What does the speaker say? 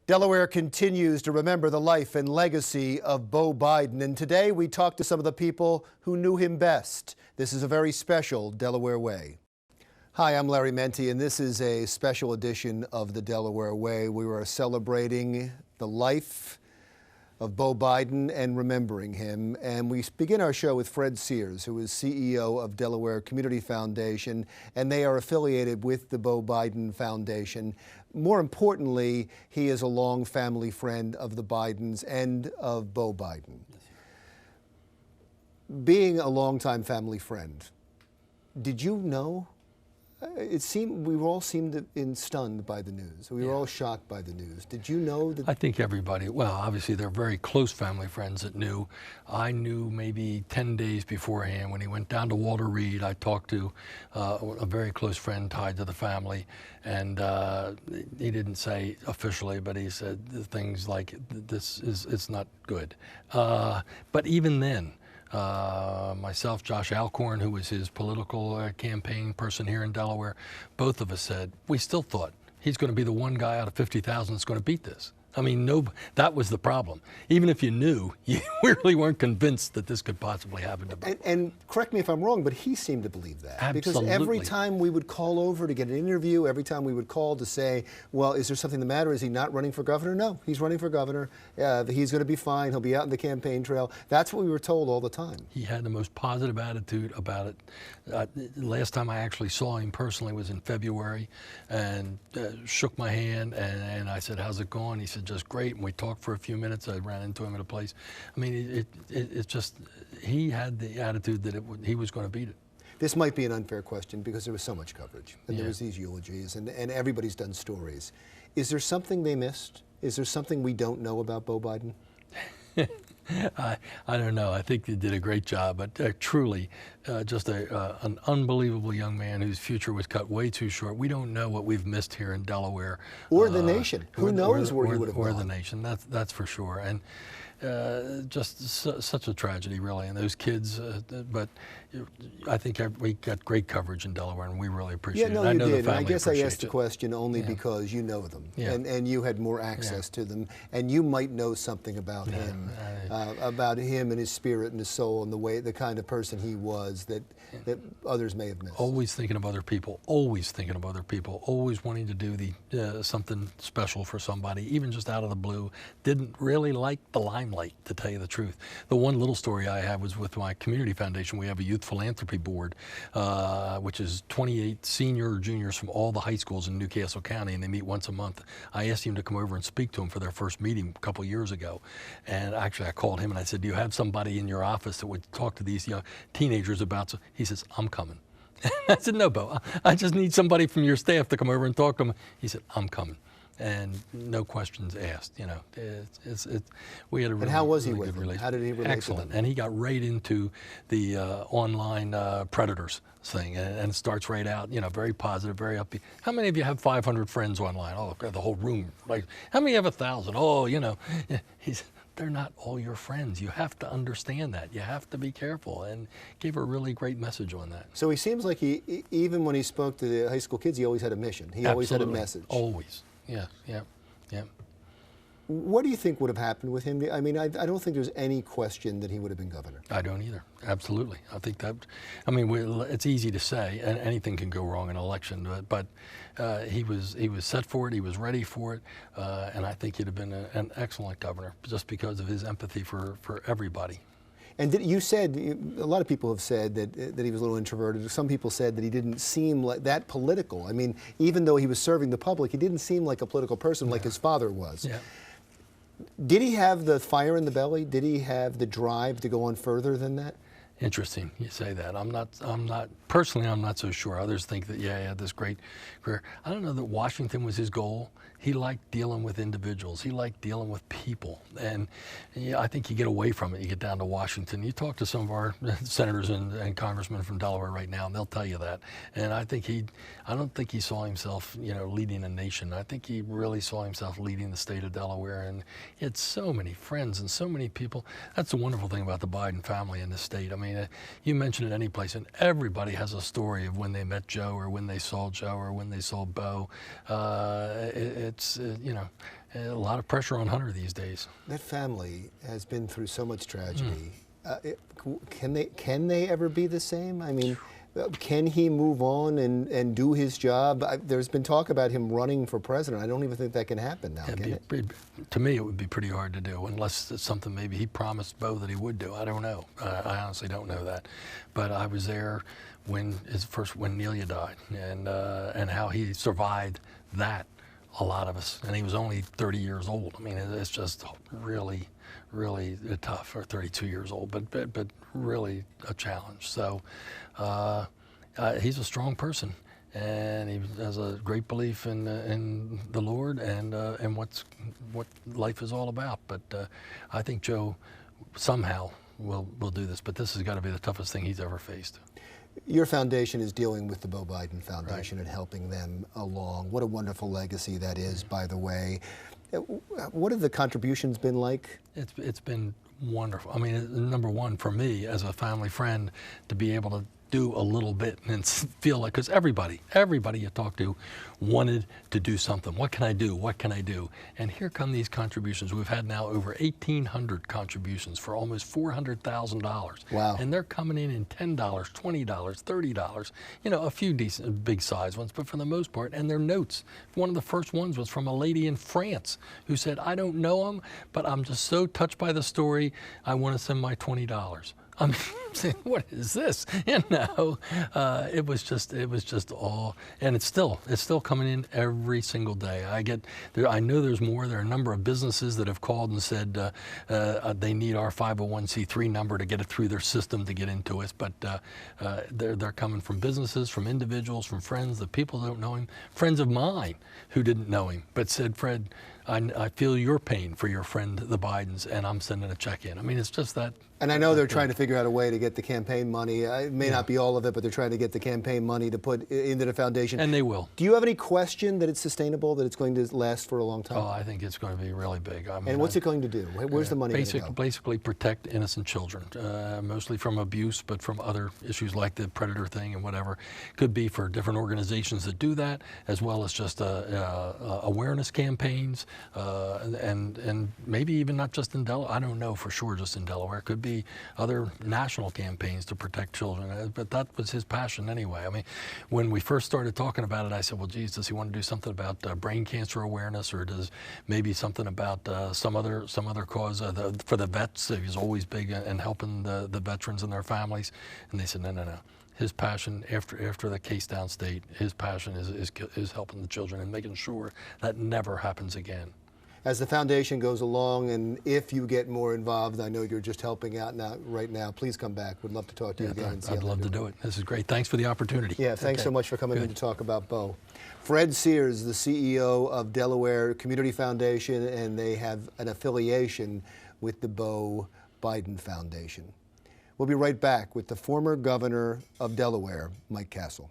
Delaware continues to remember the life and legacy of Beau Biden, and today we talk to some of the people who knew him best. This is a very special Delaware Way. Hi, I'm Larry Menti, and this is a special edition of the Delaware Way. We are celebrating the life of Beau Biden and remembering him. And we begin our show with Fred Sears, who is CEO of Delaware Community Foundation, and they are affiliated with the Beau Biden Foundation. More importantly, he is a long family friend of the Bidens and of Beau Biden. Being a longtime family friend, did you know? It seemed we all seemed stunned by the news. We were all shocked by the news. Did you know that? I think everybody, well, obviously they're very close family friends that knew. I knew maybe 10 days beforehand when he went down to Walter Reed. I talked to a very close friend tied to the family, and he didn't say officially, but he said things like, it's not good. But even then, myself, Josh Alcorn, who was his political campaign person here in Delaware, both of us said, we still thought he's going to be the one guy out of 50,000 that's going to beat this. I mean, that was the problem. Even if you knew, you really weren't convinced that this could possibly happen to Beau. And correct me if I'm wrong, but he seemed to believe that. Absolutely. Because every time we would call over to get an interview, every time we would call to say, well, is there something the matter? Is he not running for governor? No, he's running for governor. He's going to be fine. He'll be out in the campaign trail. That's what we were told all the time. He had the most positive attitude about it. Last time I actually saw him personally was in February, and shook my hand, and I said, how's it going? He said, just great. And we talked for a few minutes. I ran into him at a place. I mean, it's just, he had the attitude that he was going to beat it. This might be an unfair question because there was so much coverage, and there was these eulogies, and everybody's done stories. Is there something they missed? Is there something we don't know about Beau Biden? I don't know. I think they did a great job, but truly, just an unbelievable young man whose future was cut way too short. We don't know what we've missed here in Delaware, or the nation. Who knows where he would have gone? Or the nation. That's for sure. And just such a tragedy, really. And those kids, but I think we got great coverage in Delaware, and we really appreciate it. Yeah, no, you did. And I guess I asked it. the question only because you know them, and you had more access to them, and you might know something about him, and his spirit and his soul and the kind of person he was that others may have missed. Always thinking of other people. Always thinking of other people. Always wanting to do something special for somebody, even just out of the blue. Didn't really like the limelight, to tell you the truth. The one little story I have was with my community foundation. We have a youth philanthropy board, which is 28 senior or juniors from all the high schools in Newcastle County, and they meet once a month. I asked him to come over and speak to them for their first meeting a couple years ago. And actually I called him and I said, do you have somebody in your office that would talk to these young teenagers about? So he says, I'm coming. I said, no, Beau, I just need somebody from your staff to come over and talk to them. He said, I'm coming. And no questions asked, you know. We had a really, and how was he really with good them? relationship. How did he relate Excellent. to them? And he got right into the online predators thing, and it starts right out, you know, very positive, very upbeat. How many of you have 500 friends online? Oh, the whole room. Like, how many have 1,000? Oh, you know. They're not all your friends. You have to understand that. You have to be careful, and gave a really great message on that. So he seems like even when he spoke to the high school kids, he always had a mission. He always had a message. Always. Yeah. What do you think would have happened with him? I mean, I don't think there's any question that he would have been governor. I don't either. Absolutely. I think that, I mean, it's easy to say, and anything can go wrong in an election, but he was set for it, he was ready for it, and I think he'd have been an excellent governor just because of his empathy for everybody. And you said, a lot of people have said that he was a little introverted. Some people said that he didn't seem like that political. I mean, even though he was serving the public, he didn't seem like a political person like his father was. Yeah. Did he have the fire in the belly? Did he have the drive to go on further than that? Interesting you say that. Personally, I'm not so sure. Others think that, yeah, he had this great career. I don't know that Washington was his goal. He liked dealing with individuals. He liked dealing with people. And I think you get away from it. You get down to Washington. You talk to some of our senators and congressmen from Delaware right now, and they'll tell you that. And I don't think he saw himself, leading a nation. I think he really saw himself leading the state of Delaware. And he had so many friends and so many people. That's the wonderful thing about the Biden family in this state. I mean, you mention it any place, and everybody has a story of when they met Joe or when they saw Joe or when they saw Beau. A lot of pressure on Hunter these days. That family has been through so much tragedy. Can they ever be the same? I mean, can he move on and do his job? There's been talk about him running for president. I don't even think that can happen now, can it? To me, it would be pretty hard to do, unless it's something maybe he promised Beau that he would do. I don't know. I honestly don't know that. But I was there when Nelia died, and how he survived that. A lot of us, and he was only 30 years old. I mean, it's just really, really tough. Or 32 years old, but really a challenge. So he's a strong person, and he has a great belief in the Lord and what life is all about. But I think Joe somehow will do this. But this has got to be the toughest thing he's ever faced. Your foundation is dealing with the Beau Biden Foundation, right, and helping them along. What a wonderful legacy that is, by the way. What have the contributions been like? It's been wonderful. I mean, number one, for me as a family friend, to be able to do a little bit and feel like, because everybody you talk to wanted to do something. What can I do? What can I do? And here come these contributions. We've had now over 1,800 contributions for almost $400,000. Wow. And they're coming in $10, $20, $30, you know, a few decent big size ones, but for the most part, and they're notes. One of the first ones was from a lady in France who said, I don't know him, but I'm just so touched by the story, I want to send my $20. I'm saying, what is this? You know, it was just all, and it's still coming in every single day. I know there's more. There are a number of businesses that have called and said they need our 501c3 number to get it through their system to get into us. But they're coming from businesses, from individuals, from friends. The people don't know him. Friends of mine who didn't know him, but said, Fred, I feel your pain for your friend, the Bidens, and I'm sending a check in. I mean, it's just that. And I know they're trying to figure out a way to get the campaign money. It may not be all of it, but they're trying to get the campaign money to put into the foundation. And they will. Do you have any question that it's sustainable, that it's going to last for a long time? Oh, I think it's going to be really big. I mean, and what's it going to do? Where's the money going to go? Basically protect innocent children, mostly from abuse, but from other issues like the predator thing and whatever. Could be for different organizations that do that, as well as just awareness campaigns, and maybe even not just in Delaware. I don't know for sure just in Delaware. It could be other national campaigns to protect children. But that was his passion anyway. I mean, when we first started talking about it, I said, well, geez, does he want to do something about brain cancer awareness, or does maybe something about some other cause for the vets? He was always big in helping the veterans and their families. And they said, no. His passion after the case downstate, his passion is helping the children and making sure that never happens again. As the foundation goes along, and if you get more involved, I know you're just helping out right now, please come back. We'd love to talk to you again. I'd love to do it. This is great. Thanks for the opportunity. Yeah, thanks so much for coming in to talk about Beau. Fred Sears, the CEO of Delaware Community Foundation, and they have an affiliation with the Beau Biden Foundation. We'll be right back with the former governor of Delaware, Mike Castle.